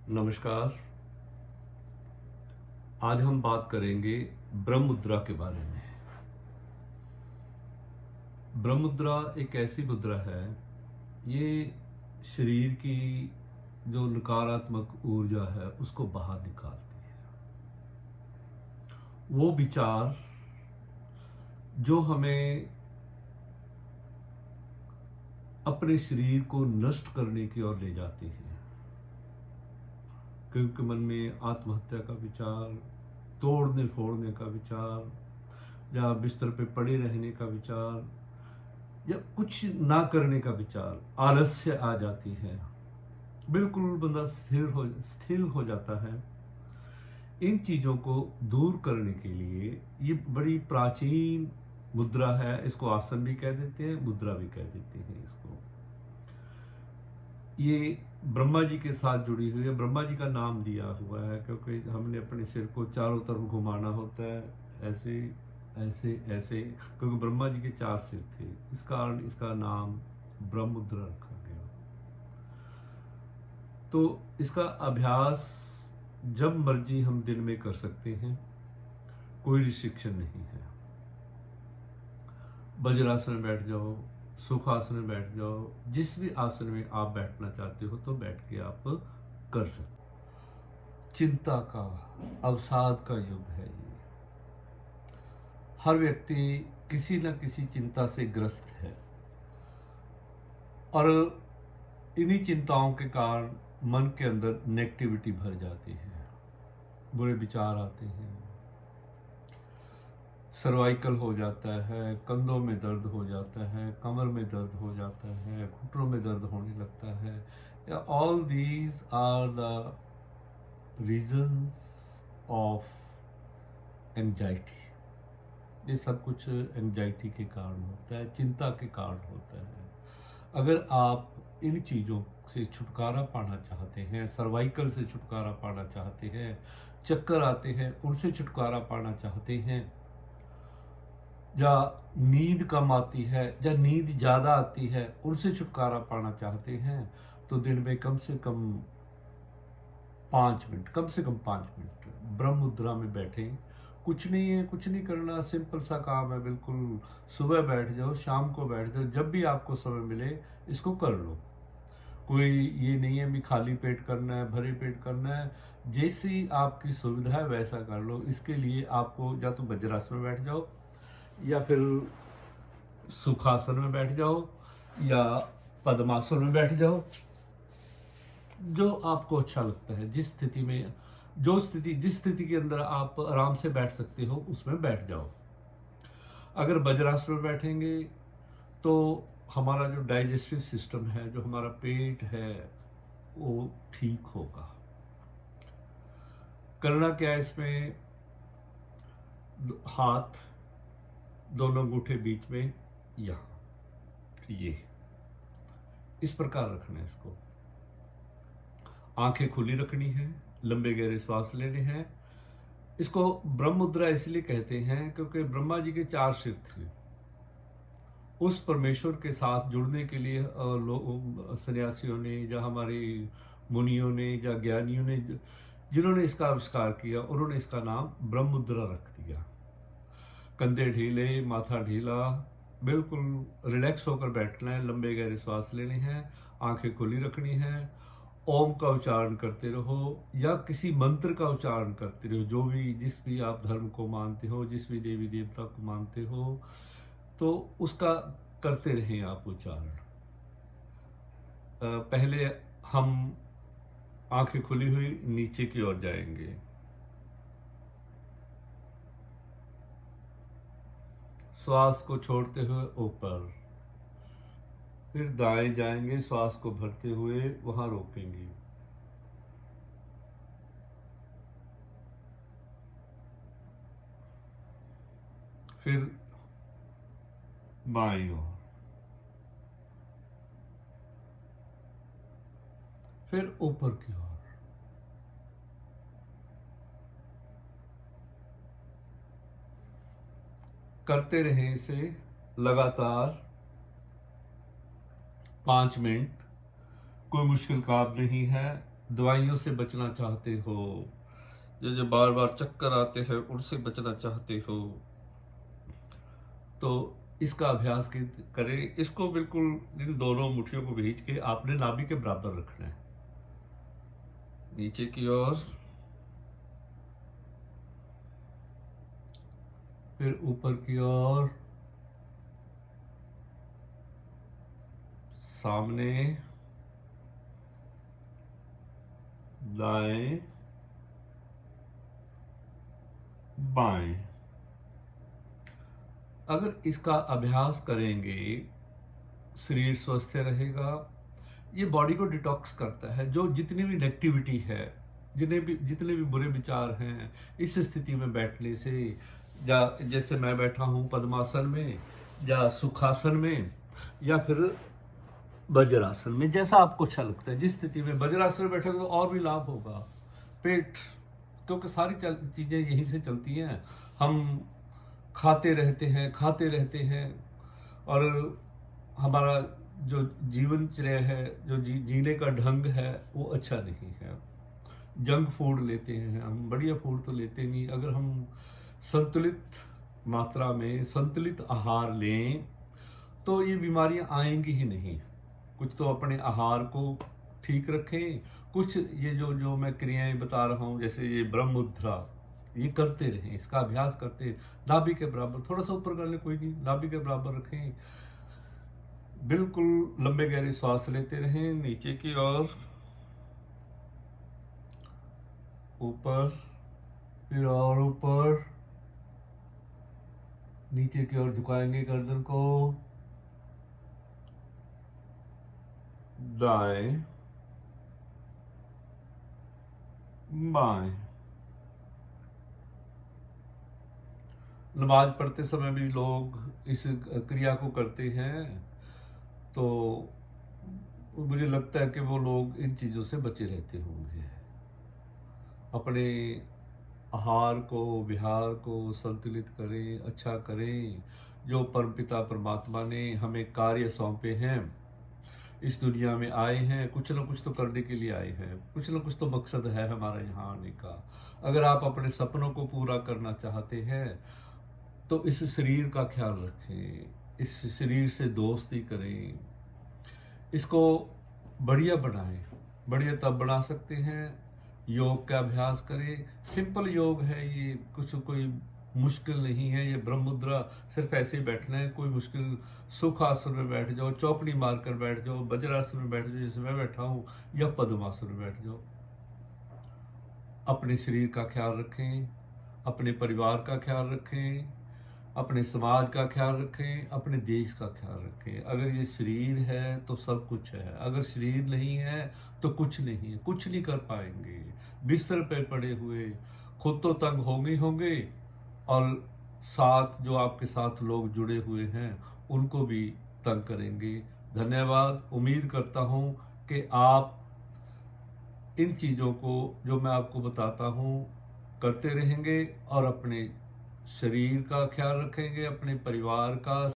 नमस्कार। आज हम बात करेंगे ब्रह्म मुद्रा के बारे में। ब्रह्म मुद्रा एक ऐसी मुद्रा है, ये शरीर की जो नकारात्मक ऊर्जा है उसको बाहर निकालती है। वो विचार जो हमें अपने शरीर को नष्ट करने की ओर ले जाती है, क्योंकि मन में आत्महत्या का विचार, तोड़ने फोड़ने का विचार, या बिस्तर पे पड़े रहने का विचार, या कुछ ना करने का विचार, आलस्य आ जाती है। बिल्कुल बंदा स्थिर हो जाता है। इन चीज़ों को दूर करने के लिए ये बड़ी प्राचीन मुद्रा है। इसको आसन भी कह देते हैं, मुद्रा भी कह देते हैं इसको। ये ब्रह्मा जी के साथ जुड़ी हुई है। ब्रह्मा जी का नाम दिया हुआ है क्योंकि हमने अपने सिर को चारों तरफ घुमाना होता है, ऐसे ऐसे ऐसे, क्योंकि ब्रह्मा जी के 4 सिर थे। इस कारण इसका नाम ब्रह्म मुद्रा रखा गया। तो इसका अभ्यास जब मर्जी हम दिन में कर सकते हैं, कोई रिस्ट्रिक्शन नहीं है। वज्रासन में बैठ जाओ, सुखासन में बैठ जाओ, जिस भी आसन में आप बैठना चाहते हो तो बैठ के आप कर सकते। चिंता का, अवसाद का युग है ये। हर व्यक्ति किसी न किसी चिंता से ग्रस्त है, और इन्हीं चिंताओं के कारण मन के अंदर नेगेटिविटी भर जाती है, बुरे विचार आते हैं, सर्वाइकल हो जाता है, कंधों में दर्द हो जाता है, कमर में दर्द हो जाता है, घुटनों में दर्द होने लगता है। या all these are the reasons of anxiety. ये सब कुछ एंजाइटी के कारण होता है, चिंता के कारण होता है। अगर आप इन चीज़ों से छुटकारा पाना चाहते हैं, सर्वाइकल से छुटकारा पाना चाहते हैं, चक्कर आते हैं उनसे छुटकारा पाना चाहते हैं, या नींद कम आती है या नींद ज़्यादा आती है उनसे छुटकारा पाना चाहते हैं, तो दिन में कम से कम 5 मिनट, कम से कम 5 मिनट ब्रह्म मुद्रा में बैठें। कुछ नहीं है, कुछ नहीं करना, सिंपल सा काम है। बिल्कुल सुबह बैठ जाओ, शाम को बैठ जाओ, जब भी आपको समय मिले इसको कर लो। कोई ये नहीं है भी खाली पेट करना है, भरे पेट करना है। जैसी आपकी सुविधा है वैसा कर लो। इसके लिए आपको या तो वज्रासन में बैठ जाओ, या फिर सुखासन में बैठ जाओ, या पद्मासन में बैठ जाओ। जो आपको अच्छा लगता है, जिस स्थिति में, जिस स्थिति के अंदर आप आराम से बैठ सकते हो उसमें बैठ जाओ। अगर वज्रासन में बैठेंगे तो हमारा जो डाइजेस्टिव सिस्टम है, जो हमारा पेट है, वो ठीक होगा। करना क्या है इसमें, हाथ दोनों अंगूठे बीच में, यहाँ ये इस प्रकार रखना है इसको। आंखें खुली रखनी है, लंबे गहरे श्वास लेने हैं। इसको ब्रह्म मुद्रा इसलिए कहते हैं क्योंकि ब्रह्मा जी के 4 सिर थे। उस परमेश्वर के साथ जुड़ने के लिए सन्यासियों ने, या हमारे मुनियों ने, या ज्ञानियों ने, जिन्होंने इसका आविष्कार किया, उन्होंने इसका नाम ब्रह्म मुद्रा रख दिया। कंधे ढीले, माथा ढीला, बिल्कुल रिलैक्स होकर बैठना है, लंबे गहरे श्वास लेने हैं, आंखें खुली रखनी है, ओम का उच्चारण करते रहो या किसी मंत्र का उच्चारण करते रहो। जो भी, जिस भी आप धर्म को मानते हो, जिस भी देवी देवता को मानते हो, तो उसका करते रहें आप उच्चारण। पहले हम आंखें खुली हुई नीचे की ओर जाएंगे, श्वास को छोड़ते हुए ऊपर, फिर दाएं जाएंगे, श्वास को भरते हुए वहां रोकेंगे, फिर बाईं ओर, फिर ऊपर की ओर। करते रहें इसे लगातार 5 मिनट। कोई मुश्किल काम नहीं है। दवाइयों से बचना चाहते हो, जो बार बार चक्कर आते हैं उनसे बचना चाहते हो, तो इसका अभ्यास करें। इसको बिल्कुल इन दोनों मुट्ठियों को भेज के आपने नाभि के बराबर रखना है, नीचे की ओर, फिर ऊपर की ओर, सामने, दाएं, बाएं। अगर इसका अभ्यास करेंगे शरीर स्वस्थ रहेगा। ये बॉडी को डिटॉक्स करता है। जो जितनी भी नेगेटिविटी है, जितने भी बुरे विचार हैं, इस स्थिति में बैठने से, जैसे मैं बैठा हूँ पद्मासन में या सुखासन में या फिर वज्रासन में, जैसा आपको अच्छा लगता है। जिस स्थिति में वज्रासन में बैठोगे तो और भी लाभ होगा। पेट, क्योंकि सारी चीज़ें यहीं से चलती हैं। हम खाते रहते हैं और हमारा जो जीवनचर्या है, जो जीने का ढंग है, वो अच्छा नहीं है। जंक फूड लेते हैं हम, बढ़िया फूड तो लेते नहीं। अगर हम संतुलित मात्रा में संतुलित आहार लें तो ये बीमारियां आएंगी ही नहीं। कुछ तो अपने आहार को ठीक रखें, कुछ ये जो मैं क्रियाएं बता रहा हूँ, जैसे ये ब्रह्म मुद्रा, ये करते रहें, इसका अभ्यास करते। नाभि के बराबर, थोड़ा सा ऊपर कर ले कोई नहीं, नाभि के बराबर रखें। बिल्कुल लंबे गहरे सांस लेते रहें, नीचे की ओर, ऊपर, फिर और ऊपर, नीचे की ओर झुकाएंगे गर्दन को, दाएं, बाएं। नमाज पढ़ते समय भी लोग इस क्रिया को करते हैं, तो मुझे लगता है कि वो लोग इन चीज़ों से बचे रहते होंगे। अपने आहार को, विहार को संतुलित करें, अच्छा करें। जो परमपिता परमात्मा ने हमें कार्य सौंपे हैं, इस दुनिया में आए हैं, कुछ ना कुछ तो करने के लिए आए हैं, कुछ ना कुछ तो मकसद है हमारा यहाँ आने का। अगर आप अपने सपनों को पूरा करना चाहते हैं तो इस शरीर का ख्याल रखें, इस शरीर से दोस्ती करें, इसको बढ़िया बनाएं। बढ़िया तब बना सकते हैं, योग का अभ्यास करें। सिंपल योग है ये, कुछ कोई मुश्किल नहीं है। ये ब्रह्म मुद्रा सिर्फ ऐसे ही बैठना है, कोई मुश्किल। सुख आसन में बैठ जाओ, चौकड़ी मारकर बैठ जाओ, वज्रासन में बैठ जाओ जैसे मैं बैठा हूँ, या पद्मासन में बैठ जाओ। अपने शरीर का ख्याल रखें, अपने परिवार का ख्याल रखें, अपने समाज का ख्याल रखें, अपने देश का ख्याल रखें। अगर ये शरीर है तो सब कुछ है, अगर शरीर नहीं है तो कुछ नहीं है, कुछ नहीं कर पाएंगे। बिस्तर पे पड़े हुए खुद तो तंग होंगे और साथ जो आपके साथ लोग जुड़े हुए हैं उनको भी तंग करेंगे। धन्यवाद। उम्मीद करता हूँ कि आप इन चीज़ों को जो मैं आपको बताता हूँ करते रहेंगे और अपने शरीर का ख्याल रखेंगे, अपने परिवार का,